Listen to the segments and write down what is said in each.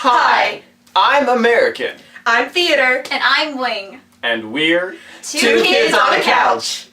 Hi, I'm American. I'm Theater. And I'm Wing. And we're Two Kids on a Couch.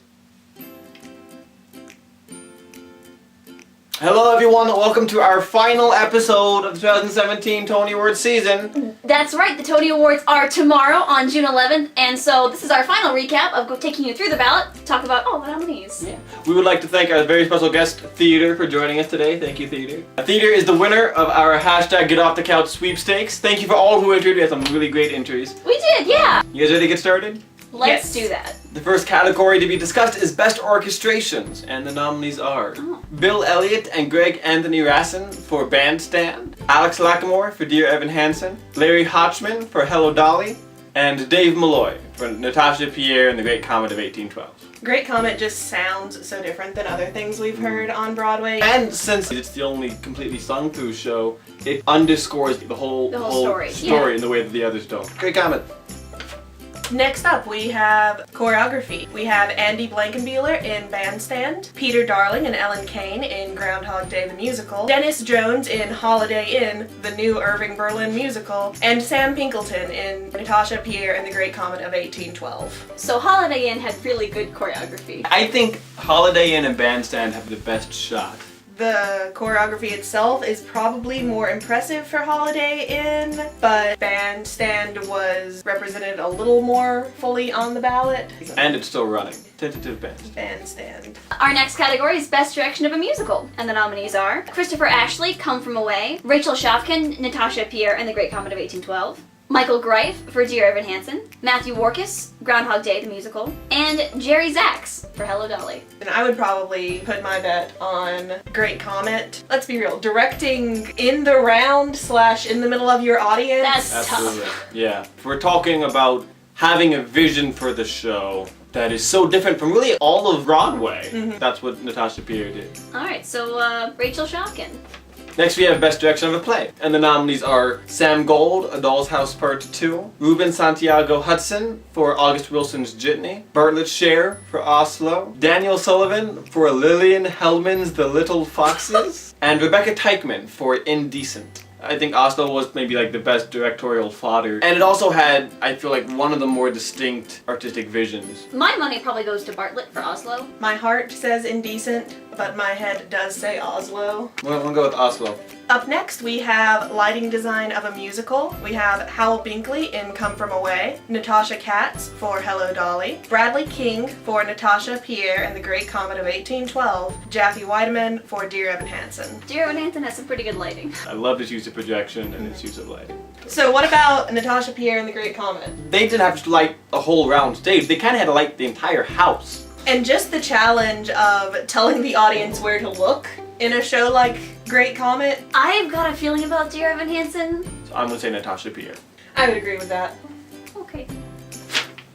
Hello everyone, welcome to our final episode of the 2017 Tony Awards season. That's right, the Tony Awards are tomorrow on June 11th, and so this is our final recap of taking you through the ballot to talk about all the nominees. Yeah. We would like to thank our very special guest, Theater, for joining us today. Thank you, Theater. Theater is the winner of our hashtag Get Off the Couch sweepstakes. Thank you for all who entered. We had some really great entries. We did, yeah. You guys ready to get started? Let's do that. The first category to be discussed is Best Orchestrations, and the nominees are Bill Elliott and Greg Anthony Rassin for Bandstand, Alex Lacamoire for Dear Evan Hansen, Larry Hotchman for Hello Dolly, and Dave Malloy for Natasha Pierre and the Great Comet of 1812. Great Comet just sounds so different than other things we've heard on Broadway. And since it's the only completely sung through show, it underscores the whole story in the way that the others don't. Great Comet. Next up, we have choreography. We have Andy Blankenbuehler in Bandstand, Peter Darling and Ellen Kane in Groundhog Day the Musical, Dennis Jones in Holiday Inn, the new Irving Berlin musical, and Sam Pinkelton in Natasha Pierre and the Great Comet of 1812. So Holiday Inn had really good choreography. I think Holiday Inn and Bandstand have the best shot. The choreography itself is probably more impressive for Holiday Inn, but Bandstand was represented a little more fully on the ballot. And it's still running. Tentative Bandstand. Our next category is Best Direction of a Musical, and the nominees are Christopher Ashley, Come From Away, Rachel Shafkin, Natasha Pierre and the Great Comet of 1812, Michael Greif for Dear Evan Hansen, Matthew Warchus, Groundhog Day the Musical, and Jerry Zaks for Hello Dolly. And I would probably put my bet on Great Comet. Let's be real, directing in the round / in the middle of your audience. That's Absolutely. tough. Yeah. If we're talking about having a vision for the show that is so different from really all of Broadway, that's what Natasha Pierre did. Alright, so Rachel Shafkin. Next we have Best Direction of a Play, and the nominees are Sam Gold, A Doll's House Part 2, Ruben Santiago Hudson for August Wilson's Jitney, Bartlett Sher for Oslo, Daniel Sullivan for Lillian Hellman's The Little Foxes, and Rebecca Teichman for Indecent. I think Oslo was maybe like the best directorial fodder, and it also had, I feel like, one of the more distinct artistic visions. My money probably goes to Bartlett for Oslo. My heart says Indecent, but my head does say Oslo. We'll go with Oslo. Up next, we have Lighting Design of a Musical. We have Howell Binkley in Come From Away, Natasha Katz for Hello Dolly, Bradley King for Natasha Pierre and the Great Comet of 1812, Jaffe Weideman for Dear Evan Hansen. Dear Evan Hansen has some pretty good lighting. I love its use of projection and its use of lighting. So what about Natasha Pierre and the Great Comet? They didn't have to light a whole round stage. They kind of had to light the entire house. And just the challenge of telling the audience where to look in a show like Great Comet. I've got a feeling about Dear Evan Hansen. So I'm gonna say Natasha Pierre. I would agree with that. Okay.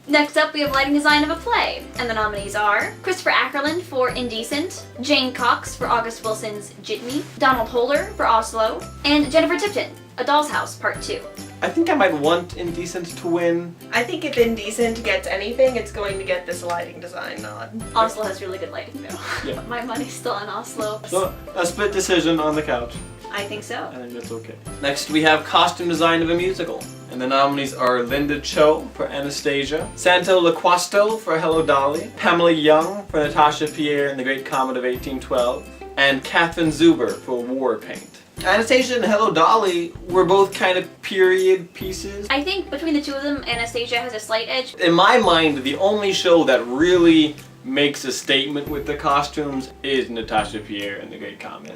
Next up, we have Lighting Design of a Play, and the nominees are Christopher Ackerland for Indecent, Jane Cox for August Wilson's Jitney, Donald Holder for Oslo, and Jennifer Tipton, A Doll's House Part 2. I think I might want Indecent to win. I think if Indecent gets anything, it's going to get this lighting design nod. Oslo has really good lighting though. Yeah. My money's still on Oslo. So, a split decision on the couch. I think so. I think that's okay. Next, we have Costume Design of a Musical. And the nominees are Linda Cho for Anastasia, Santo Loquasto for Hello Dolly, Pamela Young for Natasha Pierre and the Great Comet of 1812, and Catherine Zuber for War Paint. Anastasia and Hello Dolly were both kind of period pieces. I think between the two of them, Anastasia has a slight edge. In my mind, the only show that really makes a statement with the costumes is Natasha Pierre and the Great Comet.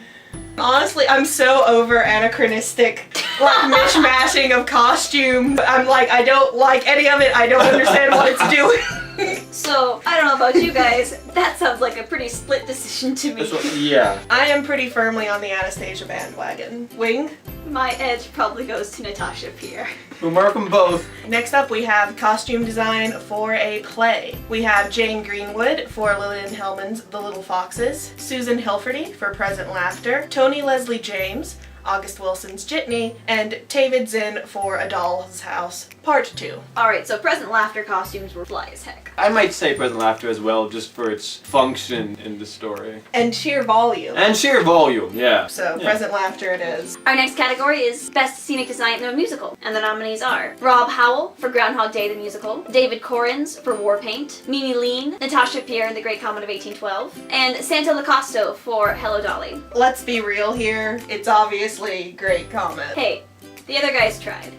Honestly, I'm so over anachronistic, like, mishmashing of costume. I'm like, I don't like any of it. I don't understand what it's doing. So, I don't know about you guys, that sounds like a pretty split decision to me. Yeah. I am pretty firmly on the Anastasia bandwagon. Wing? My edge probably goes to Natasha Pierre. We'll mark them both. Next up, we have costume design for a play. We have Jane Greenwood for Lillian Hellman's The Little Foxes, Susan Hilferty for Present Laughter, Tony Leslie James, August Wilson's Jitney, and Tavid Zinn for A Doll's House Part 2. Alright, so Present Laughter costumes were fly as heck. I might say Present Laughter as well, just for its function in the story. And sheer volume. And sheer volume, yeah. So, Yeah. Present Laughter it is. Our next category is Best Scenic Design in a Musical, and the nominees are Rob Howell for Groundhog Day the Musical, David Corrins for War Paint, Mimi Lean, Natasha Pierre in The Great Comet of 1812, and Santa Lacosto for Hello Dolly. Let's be real here, it's obviously Great Comet. Hey, the other guys tried.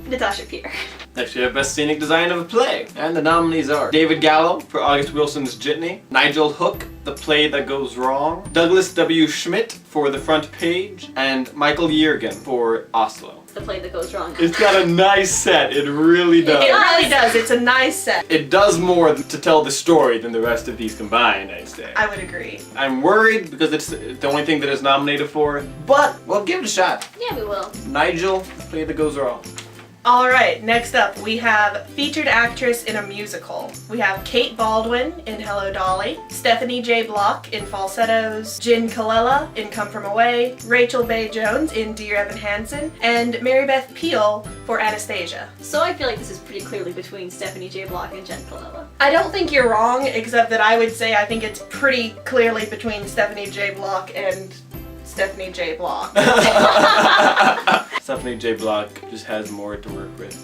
Natasha Pierre. Next we have Best Scenic Design of a Play, and the nominees are David Gallo for August Wilson's Jitney, Nigel Hook, The Play That Goes Wrong, Douglas W. Schmidt for The Front Page, and Michael Yergin for Oslo. The play that goes wrong. It's got a nice set, it really does. It really does, it's a nice set. It does more to tell the story than the rest of these combined, I'd say. I would agree. I'm worried because it's the only thing that it's nominated for, but we'll give it a shot. Yeah, we will. Nigel, The Play That Goes Wrong. Alright, next up we have Featured Actress in a Musical. We have Kate Baldwin in Hello Dolly, Stephanie J. Block in Falsettos, Jen Colella in Come From Away, Rachel Bay Jones in Dear Evan Hansen, and Mary Beth Peel for Anastasia. So I feel like this is pretty clearly between Stephanie J. Block and Jen Colella. I don't think you're wrong, except that I would say I think it's pretty clearly between Stephanie J. Block and Stephanie J. Block. Stephanie J. Block just has more to work with.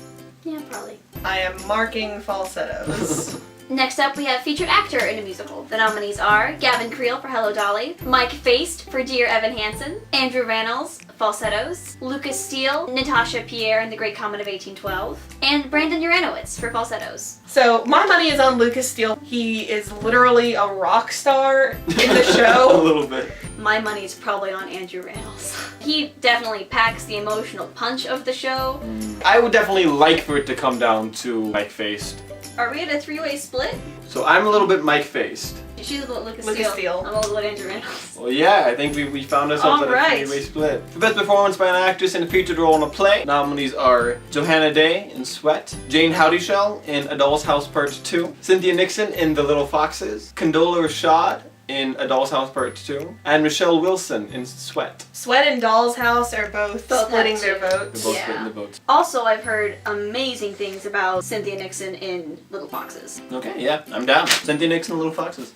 Yeah, probably. I am marking falsettos. Next up, we have Featured Actor in a Musical. The nominees are Gavin Creel for Hello Dolly, Mike Feist for Dear Evan Hansen, Andrew Rannells, Falsettos, Lucas Steele, Natasha Pierre in The Great Comet of 1812, and Brandon Uranowitz for Falsettos. So my money is on Lucas Steele. He is literally a rock star in the A show. little bit. My money's probably on Andrew Rannells. He definitely packs the emotional punch of the show. I would definitely like for it to come down to Mike Feist. Are we at a three-way split? So I'm a little bit Mike Feist. She's a little Lucas Lucas Steele. Steele. I'm a little bit Andrew Rannells. Well, yeah, I think we found ourselves All at a right. three-way split. For Best Performance by an Actress in a Featured Role in a Play, nominees are Johanna Day in Sweat, Jane Howdyshell in A Doll's House Part 2, Cynthia Nixon in The Little Foxes, Condola Rashad in A Doll's House Part 2, and Michelle Wilson in Sweat. Sweat and Doll's House are both splitting have their to. They're votes. both Yeah. splitting the votes. Also, I've heard amazing things about Cynthia Nixon in Little Foxes. Okay, yeah, I'm down. Cynthia Nixon, Little Foxes.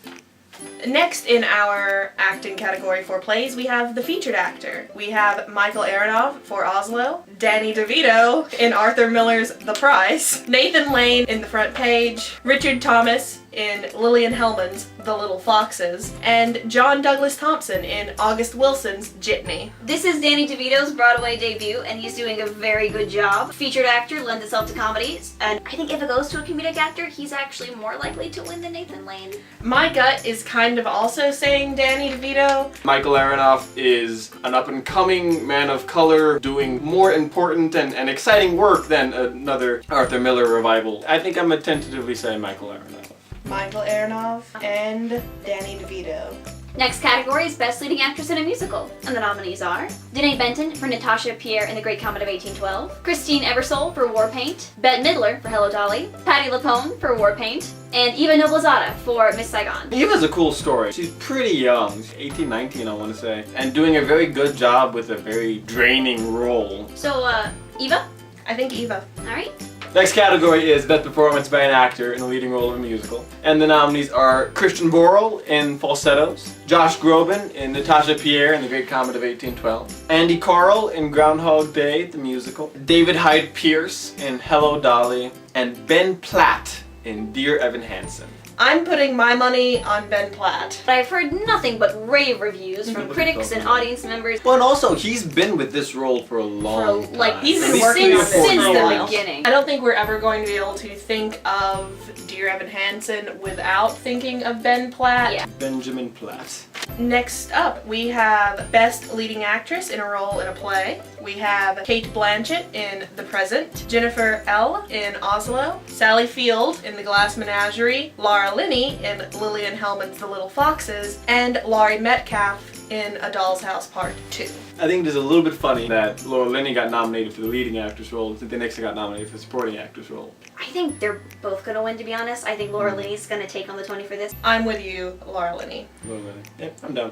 Next in our acting category for plays, we have the featured actor. We have Michael Aronoff for Oslo, Danny DeVito in Arthur Miller's The Price, Nathan Lane in The Front Page, Richard Thomas in Lillian Hellman's The Little Foxes, and John Douglas Thompson in August Wilson's Jitney. This is Danny DeVito's Broadway debut, and he's doing a very good job. Featured actor lends itself to comedies, and I think if it goes to a comedic actor, he's actually more likely to win than Nathan Lane. My gut is kind of also saying Danny DeVito. Michael Aronoff is an up-and-coming man of color doing more important and exciting work than another Arthur Miller revival. I think I'm gonna tentatively say Michael Aronoff. Michael Aronoff and Danny DeVito. Next category is Best Leading Actress in a Musical, and the nominees are Danae Benton for Natasha Pierre in The Great Comet of 1812, Christine Ebersole for War Paint, Bette Midler for Hello Dolly, Patti LuPone for War Paint, and Eva Noblezada for Miss Saigon. Eva's a cool story. She's pretty young. She's 18, 19, I want to say. And doing a very good job with a very draining role. So, Eva? I think Eva. Alright. Next category is Best Performance by an Actor in a Leading Role in a Musical. And the nominees are Christian Borle in Falsettos, Josh Groban in Natasha Pierre in The Great Comet of 1812, Andy Carl in Groundhog Day, the musical, David Hyde Pierce in Hello Dolly, and Ben Platt in Dear Evan Hansen. I'm putting my money on Ben Platt. But I've heard nothing but rave reviews from critics and audience members Well, and also, he's been with this role for a long time. like He's been At least working 3 or on 4 this since for a years. the while. beginning. I don't think we're ever going to be able to think of Dear Evan Hansen without thinking of Ben Platt. Yeah. Benjamin Platt. Next up, we have Best Leading Actress in a Role in a Play. We have Kate Blanchett in The Present, Jennifer L. in Oslo, Sally Field in The Glass Menagerie, Laura Linney in Lillian Hellman's The Little Foxes, and Laurie Metcalf in A Doll's House Part 2. I think it is a little bit funny that Laura Linney got nominated for the leading actress role and Cynthia Nixon got nominated for the supporting actress role. I think they're both gonna win, to be honest. I think Laura Linney's gonna take on the Tony for this. I'm with you, Laura Linney. Laura Linney. Yep, I'm done.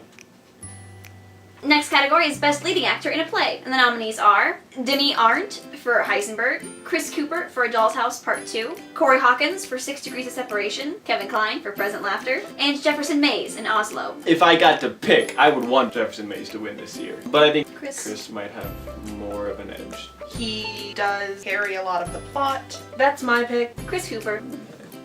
Next category is Best Leading Actor in a Play, and the nominees are Denny Arndt for Heisenberg, Chris Cooper for A Doll's House Part 2, Corey Hawkins for 6 Degrees of Separation, Kevin Kline for Present Laughter, and Jefferson Mays in Oslo. If I got to pick, I would want Jefferson Mays to win this year. But I think Chris. Chris might have more of an edge. He does carry a lot of the plot. That's my pick. Chris Cooper.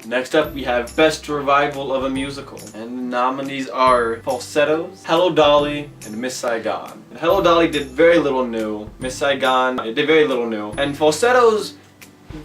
Next up, we have Best Revival of a Musical. And the nominees are Falsettos, Hello Dolly, and Miss Saigon. And Hello Dolly did very little new. Miss Saigon did very little new. And Falsettos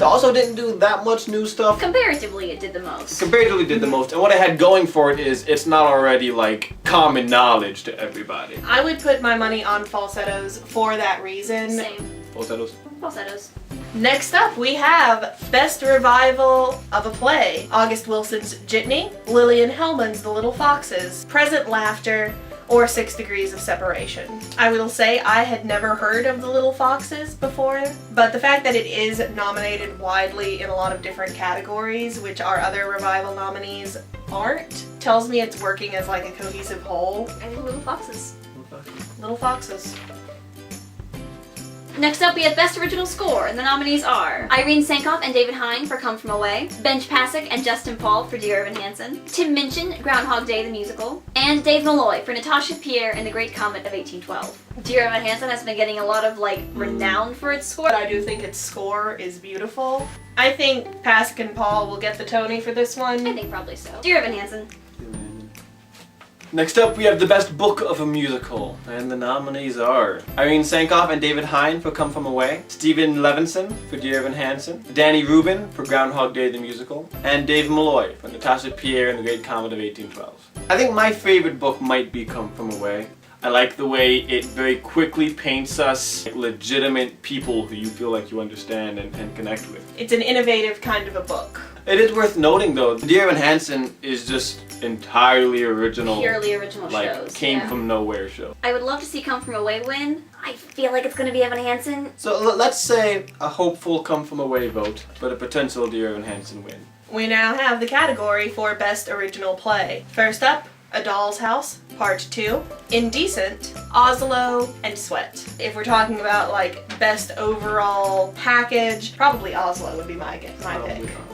also didn't do that much new stuff. Comparatively, it did the most. Comparatively did the most. And what I had going for it is it's not already like common knowledge to everybody. I would put my money on Falsettos for that reason. Same. Falsettos. Falsettos. Next up, we have Best Revival of a Play. August Wilson's Jitney, Lillian Hellman's The Little Foxes, Present Laughter, or 6 Degrees of Separation. I will say I had never heard of The Little Foxes before, but the fact that it is nominated widely in a lot of different categories, which our other revival nominees aren't, tells me it's working as like a cohesive whole. I think Little Foxes. Little Foxes. Next up, we have Best Original Score, and the nominees are Irene Sankoff and David Hine for Come From Away, Benj Pasek and Justin Paul for Dear Evan Hansen, Tim Minchin, Groundhog Day the Musical, and Dave Malloy for Natasha Pierre and the Great Comet of 1812. Dear Evan Hansen has been getting a lot of renown for its score. But I do think its score is beautiful. I think Pasek and Paul will get the Tony for this one. I think probably so. Dear Evan Hansen. Next up, we have the Best Book of a Musical, and the nominees are Irene Sankoff and David Hine for Come From Away, Stephen Levinson for Dear Evan Hansen, Danny Rubin for Groundhog Day the Musical, and Dave Malloy for Natasha Pierre and the Great Comet of 1812. I think my favorite book might be Come From Away. I like the way it very quickly paints us like legitimate people who you feel like you understand and connect with. It's an innovative kind of a book. It is worth noting though, Dear Evan Hansen is just entirely original. Purely original shows. Came from nowhere show. I would love to see Come From Away win. I feel like it's going to be Evan Hansen. So let's say a hopeful Come From Away vote, but a potential Dear Evan Hansen win. We now have the category for Best Original Play. First up, A Doll's House, Part 2, Indecent, Oslo, and Sweat. If we're talking about best overall package, probably Oslo would be my pick.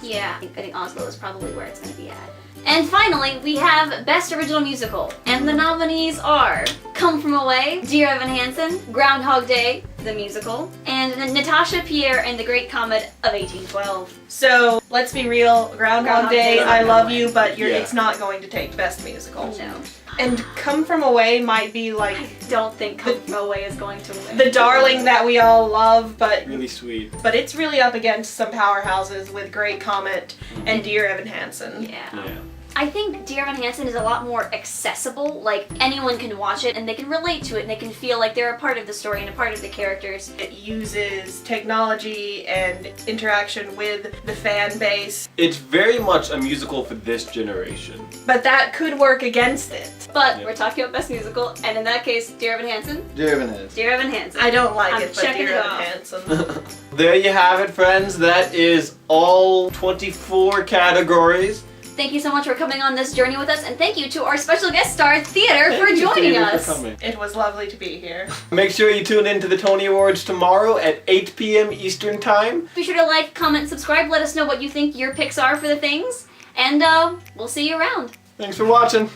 Yeah, I think Oslo is probably where it's going to be at. And finally, we have Best Original Musical, and the nominees are Come From Away, Dear Evan Hansen, Groundhog Day, the Musical, and Natasha Pierre and the Great Comet of 1812. So, let's be real, Groundhog Day, I love you, but Yeah. it's not going to take Best Musical. No. And Come From Away might be I don't think Come From Away is going to win. the darling that we all love, but Really sweet. it's really up against some powerhouses with Great Comet and Dear Evan Hansen. Yeah. Yeah. I think Dear Evan Hansen is a lot more accessible. Anyone can watch it and they can relate to it and they can feel like they're a part of the story and a part of the characters. It uses technology and interaction with the fan base, It's very much a musical for this generation. but that could work against it. But Yep. we're talking about Best Musical, and in that case, Dear Evan Hansen. Dear Evan Hansen. Dear Evan Hansen. I don't like I'm it, but checking Dear it Evan off. Hansen. There you have it, friends. That is all 24 categories. Thank you so much for coming on this journey with us, and thank you to our special guest star, Theater, for Thank you, joining Theater, us. for coming. It was lovely to be here. Make sure you tune in to the Tony Awards tomorrow at 8 p.m. Eastern Time. Be sure to like, comment, subscribe, let us know what you think your picks are for the things, and we'll see you around. Thanks for watching.